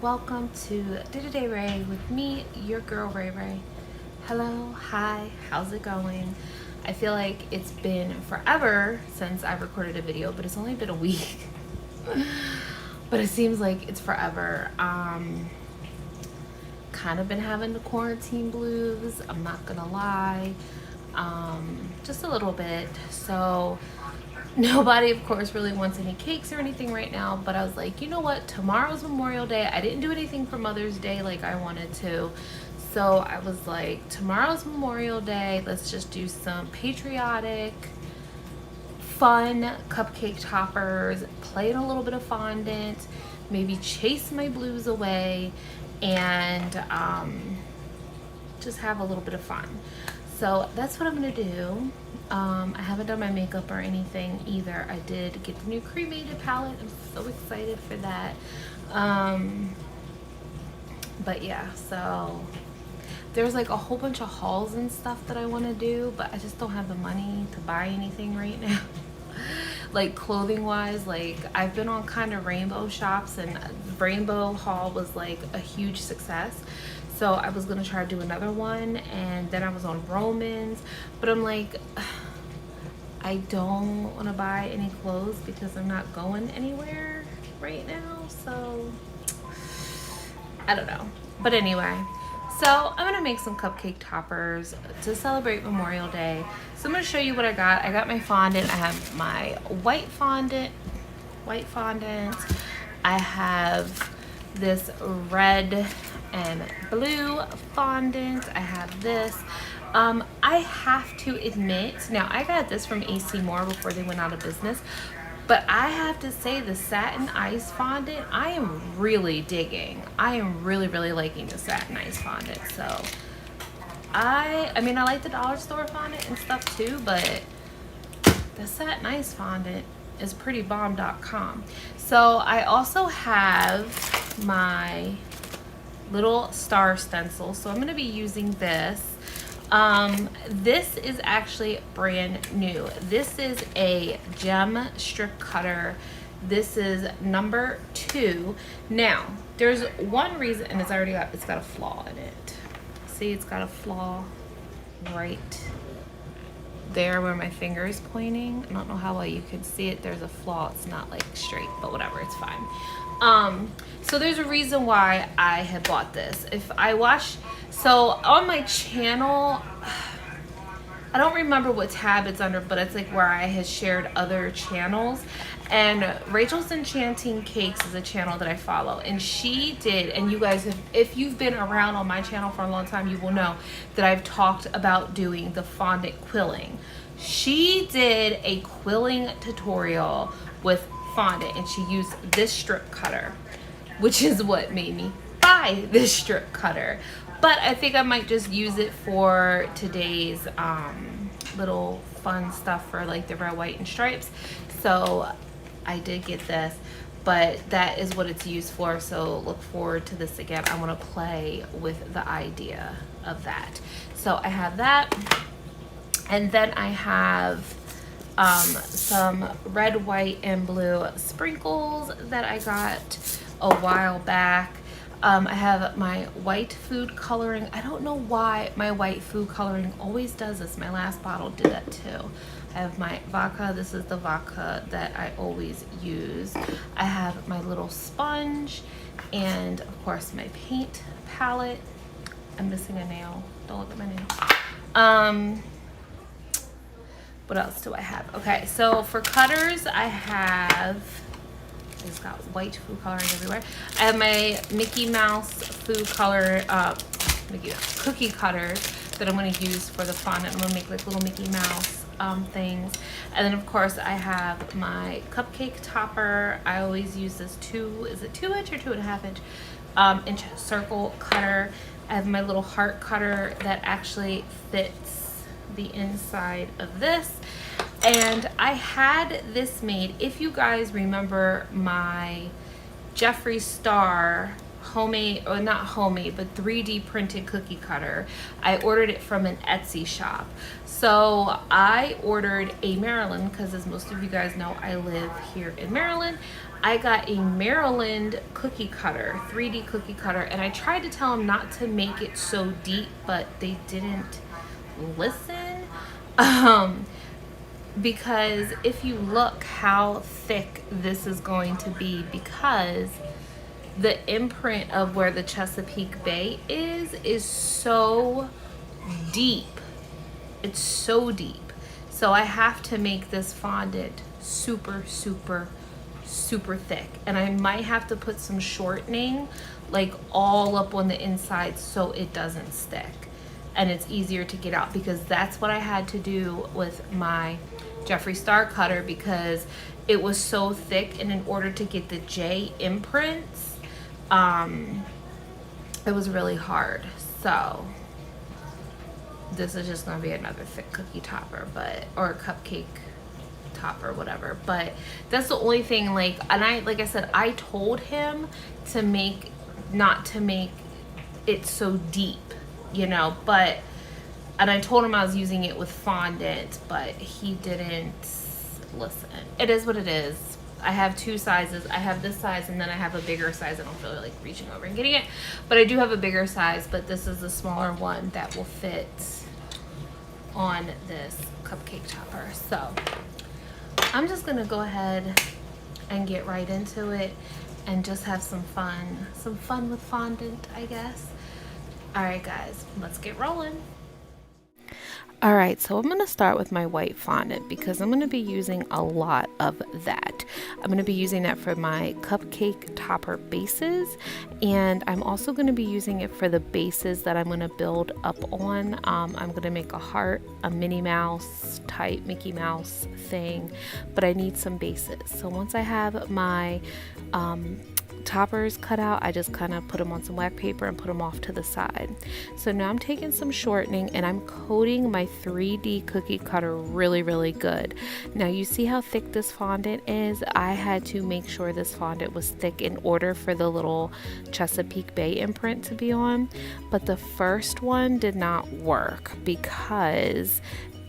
welcome to Day-to-Day Ray with me, your girl Ray Ray. Hello, hi, how's it going? I feel like it's been forever since I recorded a video, but it's only been a week. But it seems like it's forever. Kind of been having the quarantine blues, I'm not gonna lie. Just a little bit. So nobody, of course, really wants any cakes or anything right now, but I was like, you know what? Tomorrow's Memorial Day. I didn't do anything for Mother's Day like I wanted to. So I was like, tomorrow's Memorial Day. Let's just do some patriotic, fun cupcake toppers, play in a little bit of fondant, maybe chase my blues away, and just have a little bit of fun. So that's what I'm gonna do. I haven't done my makeup or anything either. I did get the new cremated palette. I'm so excited for that. But yeah, so there's like a whole bunch of hauls and stuff that I want to do, but I just don't have the money to buy anything right now. Like clothing wise, like I've been on kind of rainbow shops, and rainbow haul was like a huge success. So I was gonna try to do another one, and then I was on Romans, but I'm like, I don't want to buy any clothes because I'm not going anywhere right now. So I don't know. But anyway, so I'm gonna make some cupcake toppers to celebrate Memorial Day. So I'm gonna show you what I got. I got my fondant. I have my white fondant. I have this red and blue fondant. I have this. I have to admit, now I got this from AC Moore before they went out of business, but I have to say the satin ice fondant, I am really digging. I am really liking the satin ice fondant. So I mean, I like the dollar store fondant and stuff too, but the satin ice fondant is pretty bomb.com. So I also have my little star stencil, so I'm going to be using this. This is actually brand new. This is a Jem Strip Cutter. This is number 2. Now there's one reason, and it's got a flaw in it. See, it's got a flaw right there where my finger is pointing. I don't know how well you can see it. There's a flaw. It's not like straight, but whatever, it's fine. So there's a reason why I had bought this. If I watch, so on my channel, I don't remember what tab it's under, but it's like where I had shared other channels, and Rachel's Enchanting Cakes is a channel that I follow, and she did, and you guys, if you've been around on my channel for a long time, you will know that I've talked about doing the fondant quilling. She did a quilling tutorial with fondant, and she used this strip cutter, which is what made me buy this strip cutter. But I think I might just use it for today's little fun stuff for like the red, white, and stripes. So I did get this, but that is what it's used for. So look forward to this again. I want to play with the idea of that. So I have that, and then I have some red, white, and blue sprinkles that I got a while back. I have my white food coloring. I don't know why my white food coloring always does this. My last bottle did that too. I have my vodka. This is the vodka that I always use. I have my little sponge, and of course my paint palette. I'm missing a nail. Don't look at my nail. What else do I have? Okay, so for cutters, I have, it's got white food coloring everywhere. I have my Mickey Mouse food color, cookie cutters that I'm going to use for the fondant. I'm going to make like little Mickey Mouse things. And then of course I have my cupcake topper. I always use this is it 2-inch or 2.5-inch circle cutter. I have my little heart cutter that actually fits the inside of this, and I had this made, if you guys remember my Jeffree Star homemade, or not homemade, but 3D printed cookie cutter. I ordered it from an Etsy shop. So I ordered a Maryland, because as most of you guys know, I live here in Maryland. I got a Maryland cookie cutter, 3D cookie cutter, and I tried to tell them not to make it so deep, but they didn't listen. Um, because if you look how thick this is going to be, because the imprint of where the Chesapeake Bay is so deep. It's so deep. So I have to make this fondant super, super, super thick. And I might have to put some shortening like all up on the inside so it doesn't stick. And it's easier to get out, because that's what I had to do with my Jeffree Star cutter, because it was so thick, and in order to get the J imprints, it was really hard. So this is just gonna be another thick cookie topper, or cupcake topper, whatever. But that's the only thing, like I said, I told him to not to make it so deep, but and I told him I was using it with fondant, but he didn't listen. It is what it is. I have two sizes. I have this size, and then I have a bigger size. I don't feel like reaching over and getting it, but I do have a bigger size, but this is the smaller one that will fit on this cupcake topper. So I'm just gonna go ahead and get right into it and just have some fun with fondant, I guess. All right, guys, let's get rolling. All right, so I'm going to start with my white fondant, because I'm going to be using a lot of that. I'm going to be using that for my cupcake topper bases, and I'm also going to be using it for the bases that I'm going to build up on. I'm going to make a heart, a Minnie Mouse type Mickey Mouse thing, but I need some bases. So once I have my toppers cut out, I just kind of put them on some wax paper and put them off to the side. So now I'm taking some shortening and I'm coating my 3D cookie cutter really, really good. Now you see how thick this fondant is? I had to make sure this fondant was thick in order for the little Chesapeake Bay imprint to be on, but the first one did not work because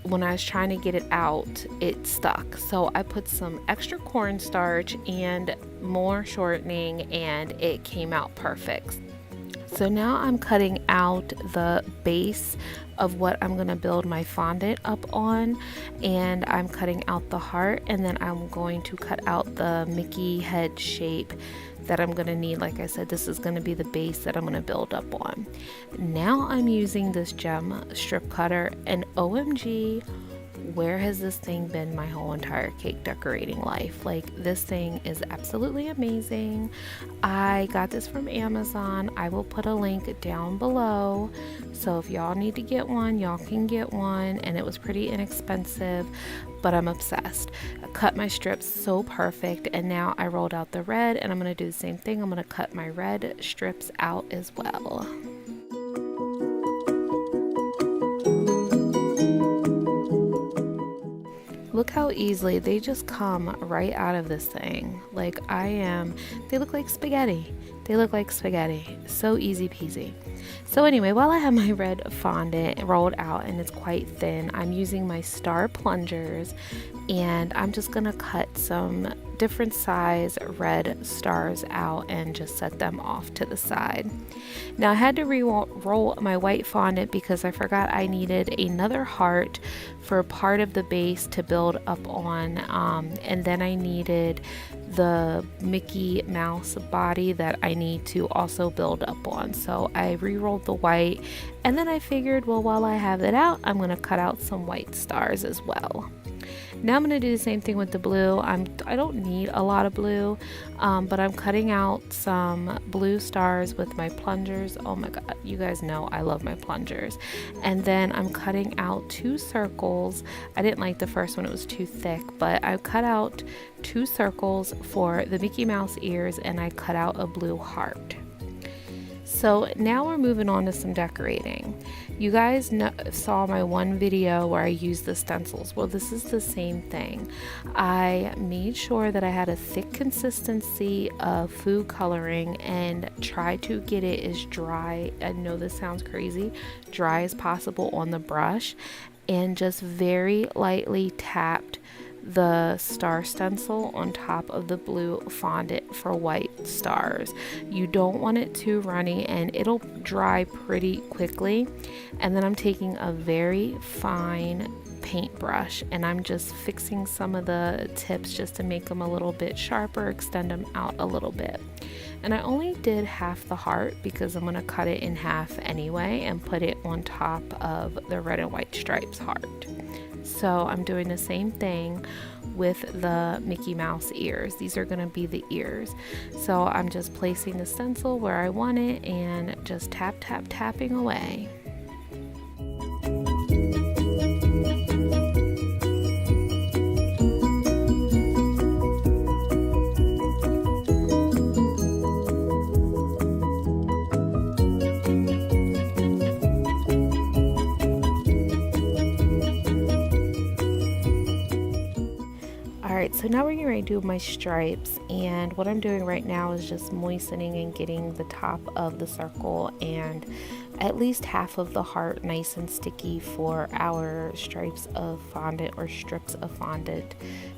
when I was trying to get it out, it stuck. So I put some extra cornstarch and more shortening, and it came out perfect. So now I'm cutting out the base of what I'm going to build my fondant up on, and I'm cutting out the heart, and then I'm going to cut out the Mickey head shape that I'm going to need. Like I said, this is going to be the base that I'm going to build up on. Now I'm using this Jem Strip Cutter, and OMG, where has this thing been my whole entire cake decorating life? Like, this thing is absolutely amazing. I got this from Amazon. I will put a link down below, so if y'all need to get one, y'all can get one, and it was pretty inexpensive, but I'm obsessed. I cut my strips so perfect, and now I rolled out the red, and I'm going to do the same thing. I'm going to cut my red strips out as well. Look how easily they just come right out of this thing. Like, they look like spaghetti. They look like spaghetti. So easy peasy. So anyway, while I have my red fondant rolled out and it's quite thin, I'm using my star plungers, and I'm just gonna cut some different size red stars out and just set them off to the side. Now I had to roll my white fondant because I forgot I needed another heart for part of the base to build up on, and then I needed the Mickey Mouse body that I need to also build up on. So I re-rolled the white, and then I figured, well, while I have it out, I'm going to cut out some white stars as well. Now I'm going to do the same thing with the blue. I don't need a lot of blue, but I'm cutting out some blue stars with my plungers. Oh my god, you guys know I love my plungers. And then I'm cutting out 2 circles. I didn't like the first one, it was too thick, but I cut out 2 circles for the Mickey Mouse ears, and I cut out a blue heart. So now we're moving on to some decorating. You guys saw my one video where I used the stencils. Well, this is the same thing. I made sure that I had a thick consistency of food coloring and tried to get it as dry, I know this sounds crazy, dry as possible on the brush, and just very lightly tapped the star stencil on top of the blue fondant for white stars. You don't want it too runny and it'll dry pretty quickly. And then I'm taking a very fine paintbrush and I'm just fixing some of the tips just to make them a little bit sharper, extend them out a little bit. And I only did half the heart because I'm going to cut it in half anyway and put it on top of the red and white stripes heart. So I'm doing the same thing with the Mickey Mouse ears. These are going to be the ears. So I'm just placing the stencil where I want it and just tapping away. Alright, so now we're getting ready to do my stripes, and what I'm doing right now is just moistening and getting the top of the circle and at least half of the heart nice and sticky for our stripes of fondant or strips of fondant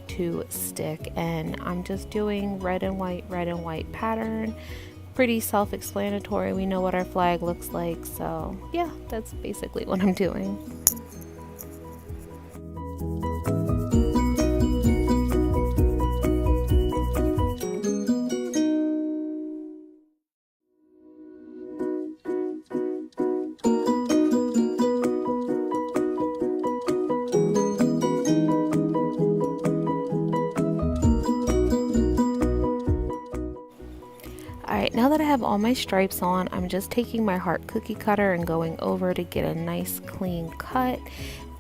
to stick. And I'm just doing red and white pattern. Pretty self-explanatory. We know what our flag looks like, so yeah, that's basically what I'm doing. Alright, now that I have all my stripes on, I'm just taking my heart cookie cutter and going over to get a nice clean cut.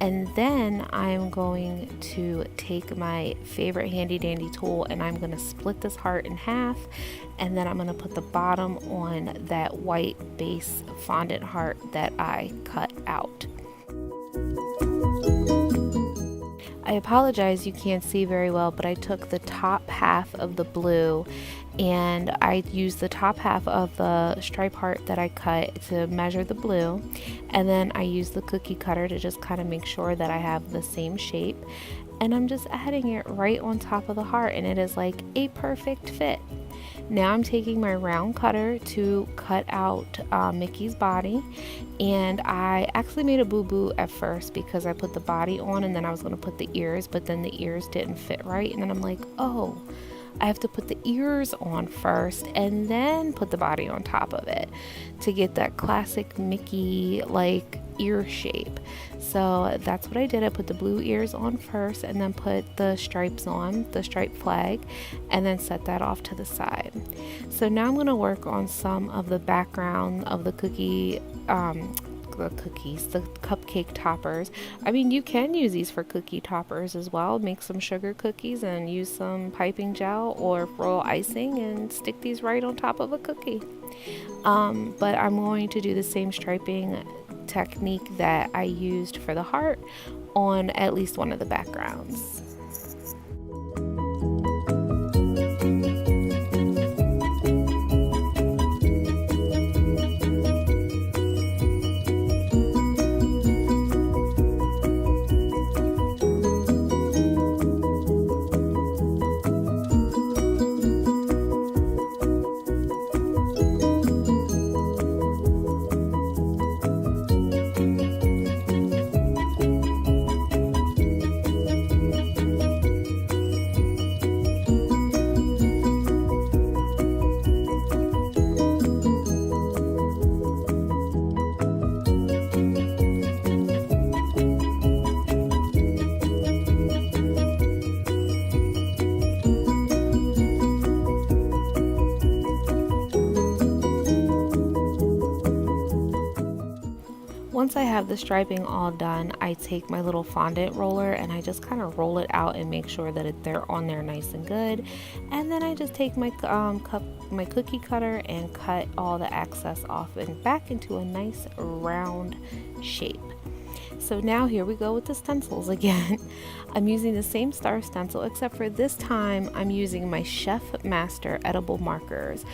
And then I'm going to take my favorite handy dandy tool and I'm going to split this heart in half. And then I'm going to put the bottom on that white base fondant heart that I cut out. I apologize you can't see very well, but I took the top half of the blue and I used the top half of the stripe heart that I cut to measure the blue, and then I used the cookie cutter to just kind of make sure that I have the same shape, and I'm just adding it right on top of the heart and it is like a perfect fit. Now I'm taking my round cutter to cut out Mickey's body, and I actually made a boo-boo at first because I put the body on and then I was going to put the ears, but then the ears didn't fit right, and then I'm like, oh, I have to put the ears on first and then put the body on top of it to get that classic Mickey like ear shape. So that's what I did. I put the blue ears on first and then put the stripes on, the stripe flag, and then set that off to the side. So now I'm going to work on some of the background of the the cupcake toppers. I mean, you can use these for cookie toppers as well. Make some sugar cookies and use some piping gel or royal icing and stick these right on top of a cookie. But I'm going to do the same striping technique that I used for the heart on at least one of the backgrounds. Once I have the striping all done, I take my little fondant roller and I just kind of roll it out and make sure that they're on there nice and good. And then I just take my my cookie cutter and cut all the excess off and back into a nice round shape. So now here we go with the stencils again. I'm using the same star stencil, except for this time I'm using my Chef Master edible markers.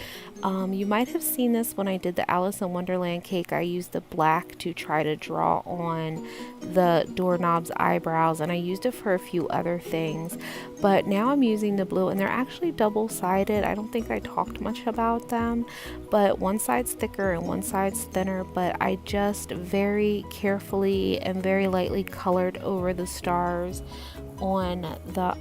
You might have seen this when I did the Alice in Wonderland cake. I used the black to try to draw on the doorknob's eyebrows, and I used it for a few other things. But now I'm using the blue, and they're actually double-sided. I don't think I talked much about them, but one side's thicker and one side's thinner, but I just very carefully and very lightly colored over the stars on the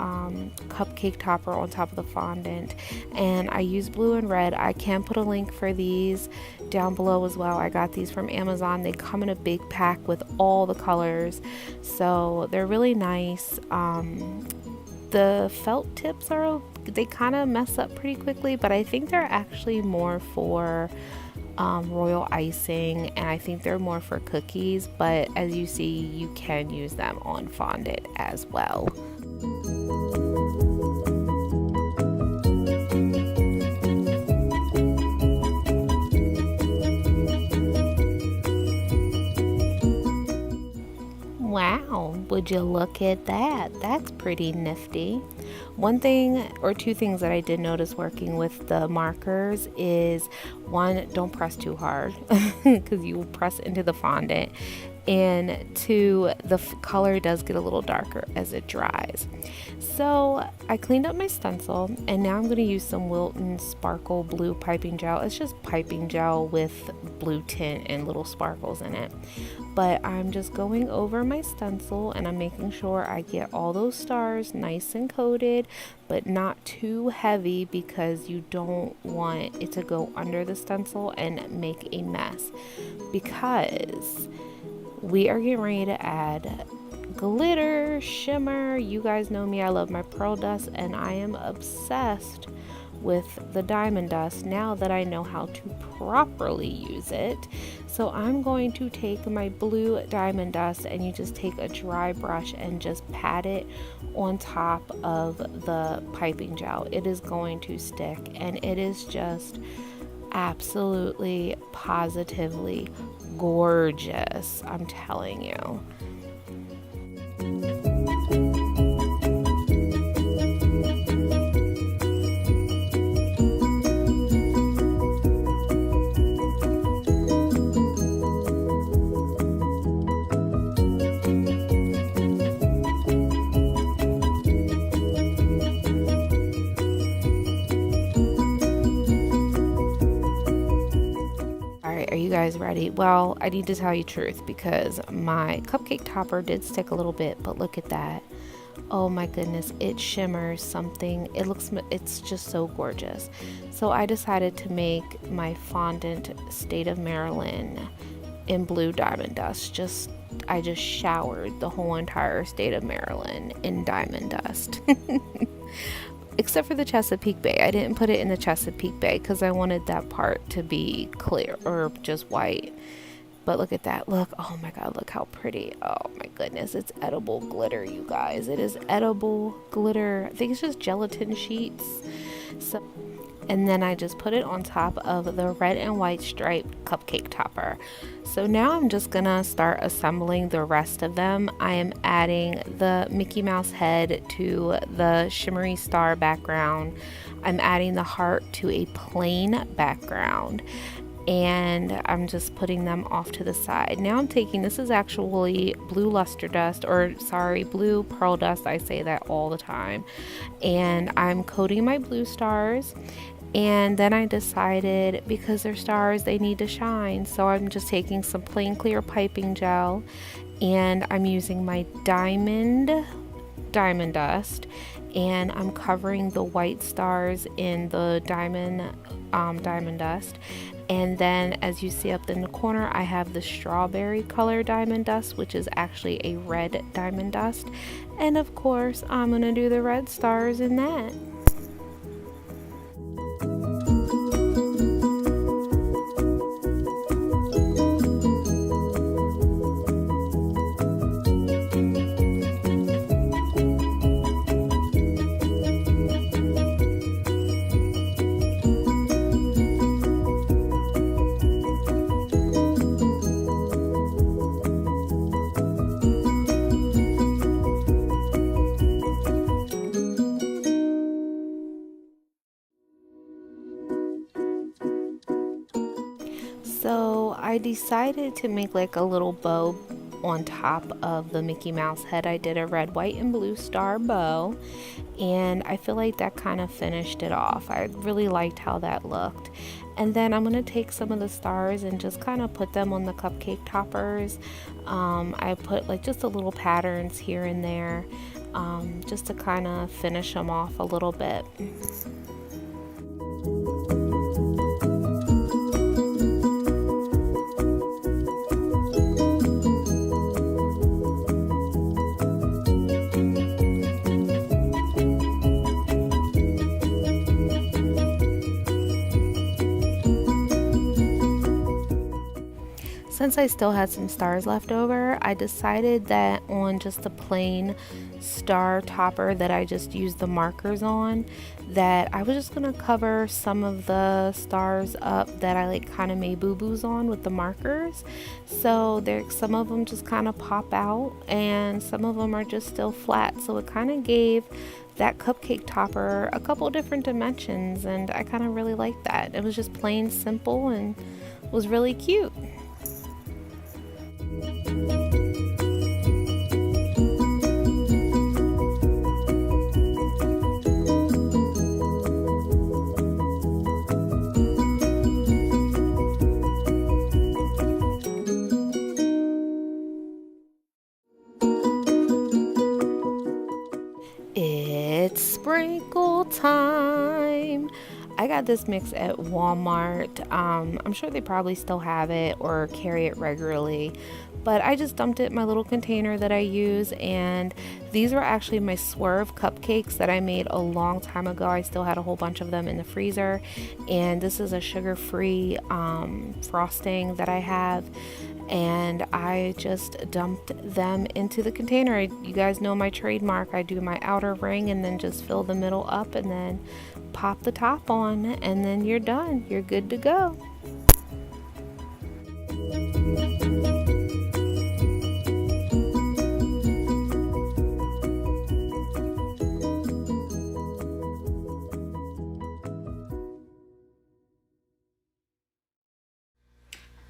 cupcake topper on top of the fondant, and I use blue and red. I can put a link for these down below as well. I got these from Amazon. They come in a big pack with all the colors, so they're really nice. The felt tips they kind of mess up pretty quickly, but I think they're actually more for royal icing, and I think they're more for cookies, but as you see, you can use them on fondant as well. Wow, would you look at that? That's pretty nifty. One thing or two things that I did notice working with the markers is, one, don't press too hard because you will press into the fondant, and two, the color does get a little darker as it dries. So I cleaned up my stencil, and now I'm going to use some Wilton Sparkle Blue Piping Gel. It's just piping gel with blue tint and little sparkles in it. But I'm just going over my stencil, and I'm making sure I get all those stars nice and coated, but not too heavy because you don't want it to go under the stencil and make a mess, because we are getting ready to add glitter, shimmer. You guys know me, I love my pearl dust, and I am obsessed with the diamond dust now that I know how to properly use it. So I'm going to take my blue diamond dust, and you just take a dry brush and just pat it on top of the piping gel. It is going to stick, and it is just absolutely positively gorgeous, I'm telling you. Are you guys ready? Well, I need to tell you the truth because my cupcake topper did stick a little bit, but look at that. Oh my goodness, it shimmers something. It's just so gorgeous. So I decided to make my fondant State of Maryland in blue diamond dust. I just showered the whole entire state of Maryland in diamond dust. Except for the Chesapeake Bay. I didn't put it in the Chesapeake Bay because I wanted that part to be clear or just white. But look at that. Look. Oh my God. Look how pretty. Oh my goodness. It's edible glitter, you guys. It is edible glitter. I think it's just gelatin sheets. And then I just put it on top of the red and white striped cupcake topper. So now I'm just gonna start assembling the rest of them. I am adding the Mickey Mouse head to the shimmery star background. I'm adding the heart to a plain background, and I'm just putting them off to the side. Now I'm taking, this is actually blue luster dust, blue pearl dust. I say that all the time. And I'm coating my blue stars. And then I decided, because they're stars, they need to shine. So I'm just taking some plain clear piping gel, and I'm using my diamond dust, and I'm covering the white stars in the diamond dust. And then, as you see up in the corner, I have the strawberry color diamond dust, which is actually a red diamond dust. And of course, I'm gonna do the red stars in that. I decided to make like a little bow on top of the Mickey Mouse head. I did a red, white, and blue star bow, and I feel like that kind of finished it off. I really liked how that looked. And then I'm going to take some of the stars and just kind of put them on the cupcake toppers. I put like just a little patterns here and there, just to kind of finish them off a little bit. Since I still had some stars left over, I decided that on just a plain star topper that I just used the markers on, that I was just going to cover some of the stars up that I like kind of made boo-boos on with the markers. So there, some of them just kind of pop out and some of them are just still flat. So it kind of gave that cupcake topper a couple different dimensions, and I kind of really liked that. It was just plain simple and was really cute. It's sprinkle time. I got this mix at Walmart. I'm sure they probably still have it or carry it regularly, but I just dumped it in my little container that I use, and these were actually my Swerve cupcakes that I made a long time ago. I still had a whole bunch of them in the freezer, and this is a sugar-free frosting that I have, and I just dumped them into the container. You guys know my trademark. I do my outer ring and then just fill the middle up and then pop the top on, and then you're done. You're good to go.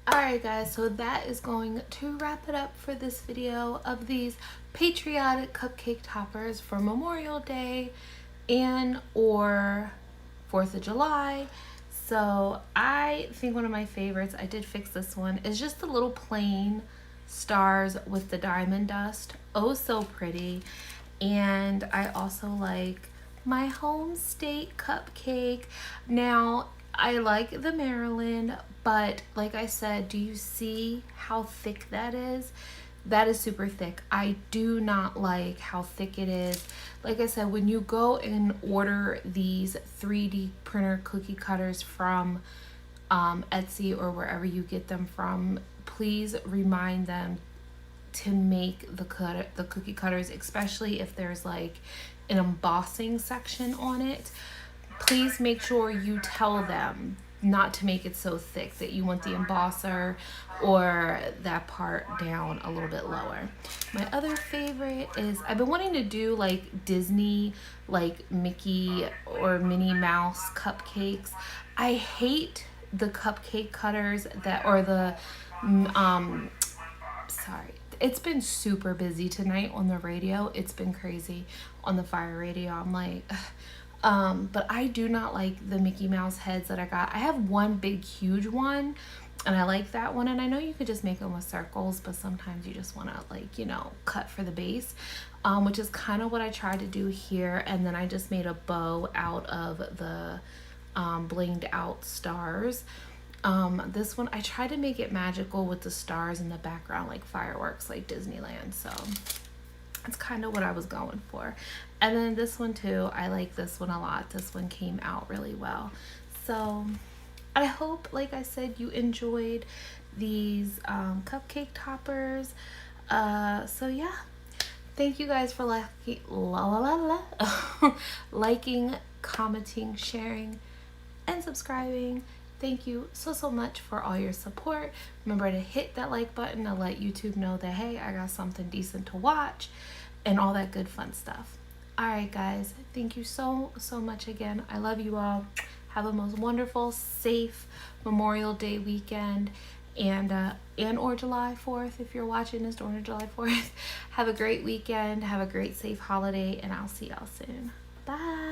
Alright guys, so that is going to wrap it up for this video of these Patriotic cupcake toppers for Memorial Day and or 4th of July. So I think one of my favorites, I did fix this one, is just the little plain stars with the diamond dust. Oh, so pretty. And I also like my home state cupcake. Now, I like the Maryland, but like I said, do you see how thick that is? That is super thick. I do not like how thick it is. Like I said, when you go and order these 3D printer cookie cutters from Etsy or wherever you get them from, please remind them to make the cookie cutters, especially if there's like an embossing section on it. Please make sure you tell them not to make it so thick, that you want the embosser or that part down a little bit lower. My other favorite is, I've been wanting to do like Disney, like Mickey or Minnie Mouse cupcakes. I hate the cupcake cutters that, or the, sorry. It's been super busy tonight on the radio. It's been crazy on the fire radio. I'm like, ugh. But I do not like the Mickey Mouse heads that I got. I have one big huge one and I like that one, and I know you could just make them with circles, but sometimes you just want to, like, you know, cut for the base, which is kind of what I tried to do here. And then I just made a bow out of the blinged out stars. This one I tried to make it magical with the stars in the background, like fireworks, like Disneyland. So that's kind of what I was going for. And then this one too, I like this one a lot. This one came out really well. So I hope, like I said, you enjoyed these cupcake toppers. So yeah, thank you guys for liking, commenting, sharing, and subscribing. Thank you so much for all your support. Remember to hit that like button to let YouTube know that, hey, I got something decent to watch and all that good fun stuff. All right, guys, thank you so much again. I love you all. Have a most wonderful, safe Memorial Day weekend, and or July 4th if you're watching this during July 4th. Have a great weekend. Have a great safe holiday, and I'll see y'all soon. Bye.